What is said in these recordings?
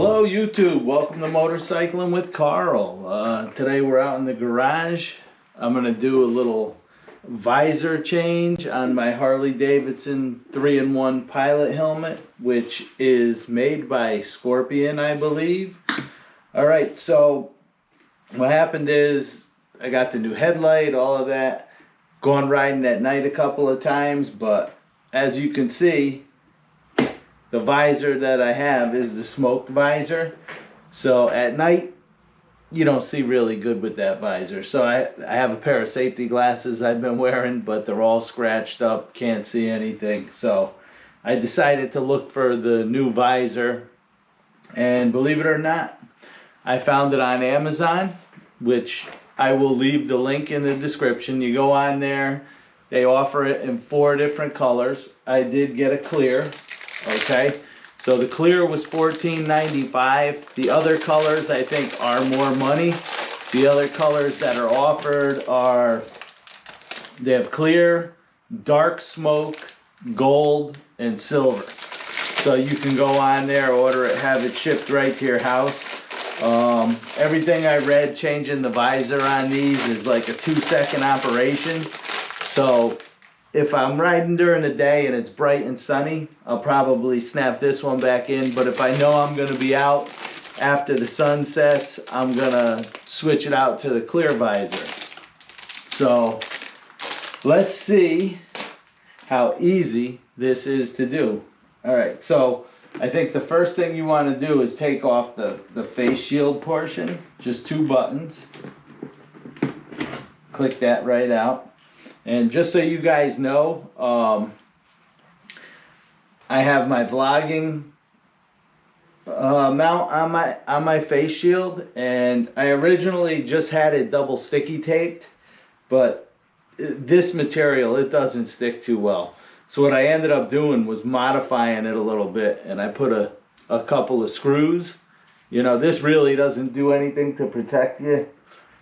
Hello YouTube, welcome to Motorcycling with Carl. Today we're out in the garage. I'm going to do a little visor change on my Harley Davidson 3-in-1 pilot helmet, which is made by Scorpion, I believe. Alright, so what happened is I got the new headlight, all of that. Gone riding at night a couple of times, but as you can see, the visor that I have is the smoked visor. So at night, you don't see really good with that visor. So I have a pair of safety glasses I've been wearing, but they're all scratched up, can't see anything. So I decided to look for the new visor. And believe it or not, I found it on Amazon, which I will leave the link in the description. You go on there, they offer it in 4 different colors. I did get a clear. Okay, so the clear was $14.95. The other colors I think are more money. The other colors that are offered are, they have clear, dark smoke, gold, and silver. So you can go on there, order it, have it shipped right to your house. Everything I read, changing the visor on these is like a 2-second operation. So if I'm riding during the day and it's bright and sunny, I'll probably snap this one back in. But if I know I'm going to be out after the sun sets, I'm going to switch it out to the clear visor. So let's see how easy this is to do. Alright, so I think the first thing you want to do is take off the face shield portion. Just 2 buttons. Click that right out. And just so you guys know, I have my vlogging mount on my face shield, and I originally just had it double sticky taped, but this material, it doesn't stick too well. So what I ended up doing was modifying it a little bit, and I put a couple of screws. You know, this really doesn't do anything to protect you.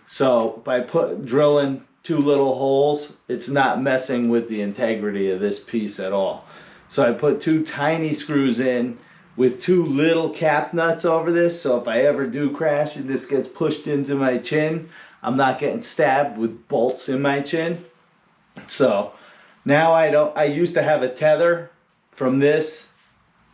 So by drilling 2 little holes, it's not messing with the integrity of this piece at all. So I put 2 tiny screws in with 2 little cap nuts over this, so if I ever do crash and this gets pushed into my chin, I'm not getting stabbed with bolts in my chin. So now I used to have a tether from this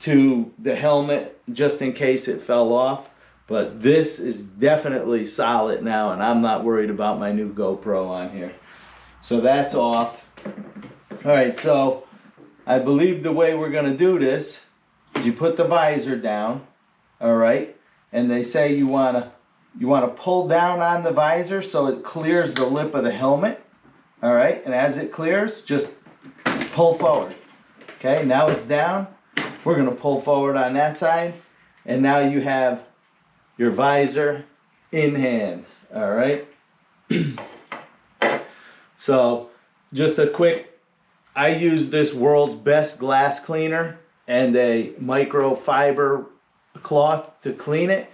to the helmet just in case it fell off. But this is definitely solid now, and I'm not worried about my new GoPro on here. So that's off. Alright, so I believe the way we're going to do this is you put the visor down, alright? And they say you want to pull down on the visor so it clears the lip of the helmet. Alright, and as it clears, just pull forward. Okay, now it's down. We're going to pull forward on that side, and now you have your visor in hand. All right. So just a quick, I use this world's best glass cleaner and a microfiber cloth to clean it.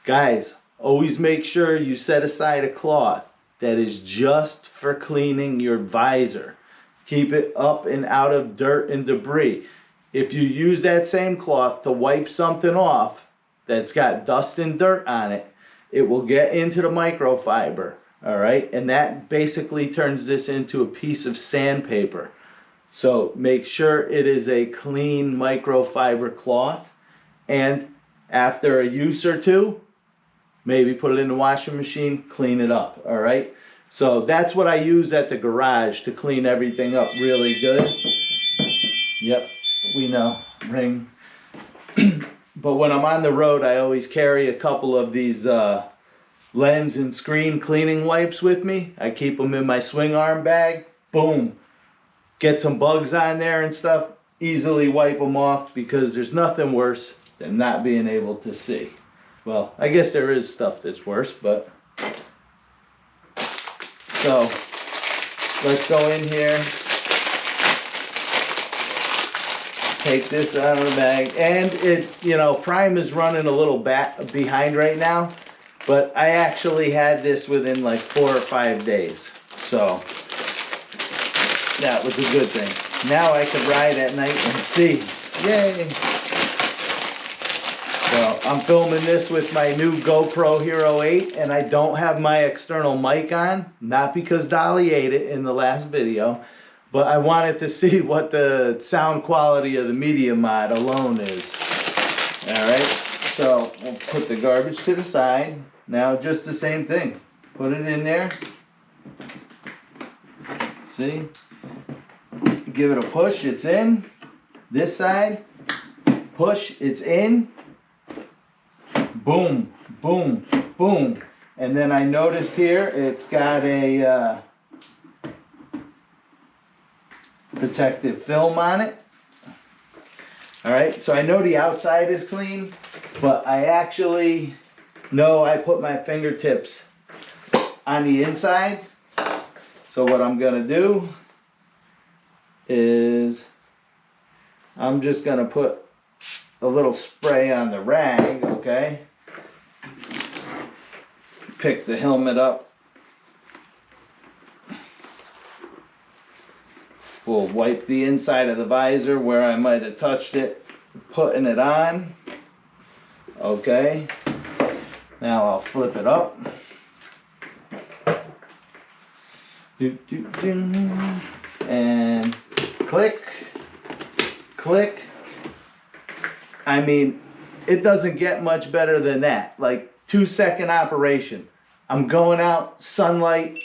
Guys, always make sure you set aside a cloth that is just for cleaning your visor. Keep it up and out of dirt and debris. If you use that same cloth to wipe something off that's got dust and dirt on it, it will get into the microfiber, all right? And that basically turns this into a piece of sandpaper. So make sure it is a clean microfiber cloth, and after a use or 2, maybe put it in the washing machine, clean it up, all right? So that's what I use at the garage to clean everything up really good. Yep, we know, ring. But when I'm on the road, I always carry a couple of these lens and screen cleaning wipes with me. I keep them in my swing arm bag. Boom. Get some bugs on there and stuff. Easily wipe them off, because there's nothing worse than not being able to see. Well, I guess there is stuff that's worse, but... So, let's go in here. Take this out of the bag, and it, you know, Prime is running a little behind right now, but I actually had this within like 4 or 5 days, so that was a good thing. Now I can ride at night and see. Yay! So I'm filming this with my new GoPro Hero 8 and I don't have my external mic on, not because Dolly ate it in the last video, but I wanted to see what the sound quality of the media mod alone is. Alright, so we'll put the garbage to the side. Now just the same thing. Put it in there. See? Give it a push, it's in. This side, push, it's in. Boom, boom, boom. And then I noticed here it's got a protective film on it. Alright, so I know the outside is clean, but I actually know I put my fingertips on the inside. So what I'm going to do is I'm just going to put a little spray on the rag, okay? Pick the helmet up. We'll wipe the inside of the visor where I might have touched it, putting it on. Okay. Now I'll flip it up. And click, click. I mean, it doesn't get much better than that. Like 2-second operation. I'm going out, sunlight,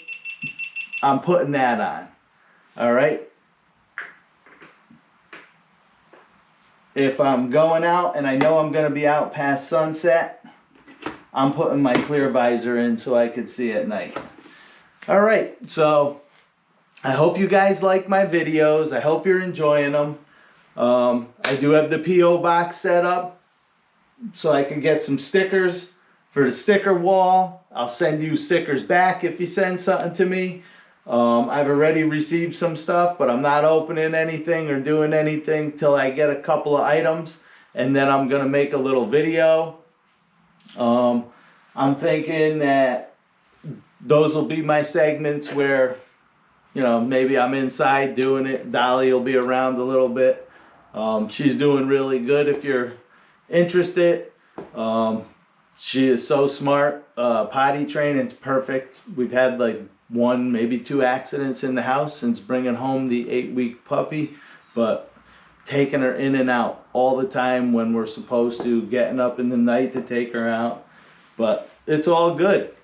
I'm putting that on. All right. If I'm going out and I know I'm going to be out past sunset, I'm putting my clear visor in so I could see at night. All right, so I hope you guys like my videos. I hope you're enjoying them. I do have the P.O. box set up so I can get some stickers for the sticker wall. I'll send you stickers back if you send something to me. I've already received some stuff, but I'm not opening anything or doing anything till I get a couple of items, and then I'm gonna make a little video. I'm thinking that those will be my segments where, you know, maybe I'm inside doing it. Dolly will be around a little bit. She's doing really good if you're interested. She is so smart. Potty training's perfect. We've had like 1, maybe 2 accidents in the house since bringing home the 8-week puppy, but taking her in and out all the time when we're supposed to, getting up in the night to take her out, but it's all good.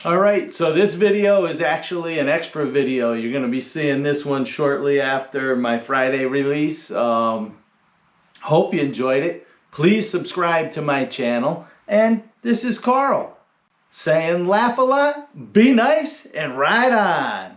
All right, so this video is actually an extra video. You're going to be seeing this one shortly after my Friday release. Hope you enjoyed it. Please subscribe to my channel. And this is Carl saying laugh a lot, be nice, and ride on.